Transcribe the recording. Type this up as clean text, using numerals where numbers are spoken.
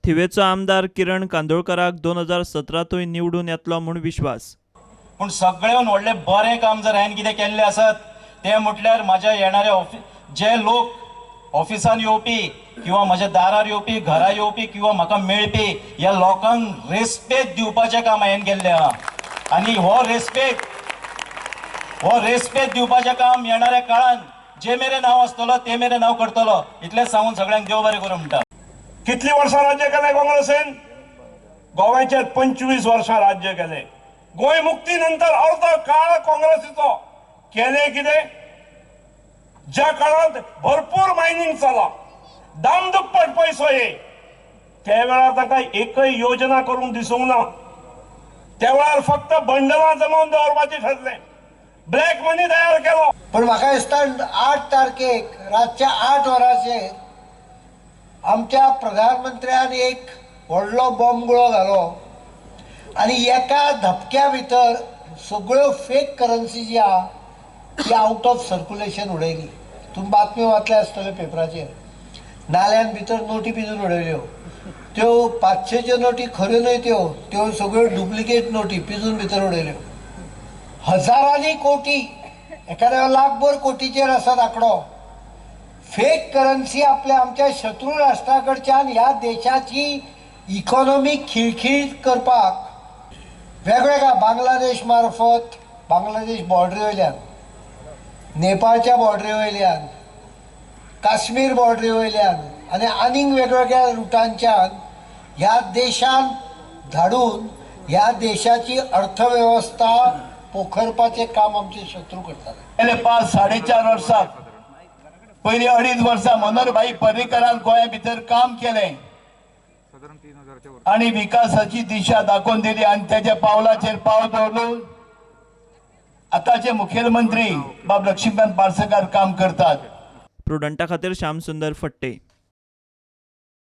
थिवेचो आमदार किरण कांदोळकराक 2017 निवडून येतलो म्हूण विश्वास। पण सगळ्यान व्हडले बरें काम जर हांवें कितें केल्लें आसत तें म्हटल्यार म्हाज्या येणाऱ्या जे लोक ऑफिसान येवपी किंवा म्हज्या दारार येवपी, घरा येवपी किंवा म्हाका मेळपी ह्या लोकांक रेस्पेद दिवपाचें काम हांवें केल्लें आहा। आनी हो रेस्पेद दिवपाचें काम येणाऱ्या काळान जे मेरेन हांव आसतलो ते मेरेन हांव करतलो। इतलेंच सांगून सगळ्यांक देव बरें करूं म्हणटा। कितली वर्सां राज्य केलें काँग्रेसीन? गोव्याचेर 25 वर्सां राज्य केलें। गोंय मुक्ती नंतर अर्ध काळ काँग्रेसीचो केले कितें? ज्या काळात भरपूर मायनिंग चला, दामदुप्पट पैसो ये, त्या वेळार ताका एकय योजना करून दिसूंक ना। त्या वेळार फक्त बंडलां जमोवन दवरपाचें ठरलें, ब्लॅक मनी तयार केलो। पण म्हाका दिसता 8 तारखेक रातच्या 8 वरांचेर आमच्या प्रधानमंत्र्यान एक व्हडलो बॉम्बगुळो घालो आनी एका धपक्या भितर सगळ्यो फेक करन्सी जी आहा ती आउट ऑफ सर्क्युलेशन उडयली। तुम्ही बातम्यो वाचल्या आसतल्यो पेपराचेर। नाल्यान भितर नोटी पिजून उडयल्यो, त्यो 500च्यो नोटी खऱ्यो न्हय, त्यो सगळ्यो डुप्लिकेट नोटी पिजून भितर उडयल्यो। हजारांनी कोटी, एखाद्या लाखभर कोटीचेर आसा आंकडो। फेक करन्सी आपल्या आमच्या शत्रू राष्ट्राकडच्यान ह्या देशाची इकॉनॉमी खिळखिळीत करपाक वेगवेगळ्या बांगलादेश मार्फत, बांगलादेश बॉर्डरी वयल्यान, नेपाळच्या बॉर्डरी वयल्यान, काश्मीर बॉर्डरी वयल्यान आनी आनीक वेगवेगळ्या रुटांच्यान ह्या देशान धाडून ह्या देशाची अर्थवेवस्था पोखरपाचें काम आमचे शत्रू करतात। गेले 5-4.5 वर्सां पयलीं 2.5 वर्सां मनोहरभाई पर्रीकरान गोंया भितर काम केलें आणि विकासाची दिशा दाखोवन दिली आणि त्याच्या पावलाचेर पावल दवरून आताचे मुखेलमंत्री बाब लक्ष्मीकांत पार्सेकार काम करतात। प्रुडंटा खातीर श्याम सुंदर फट्टे।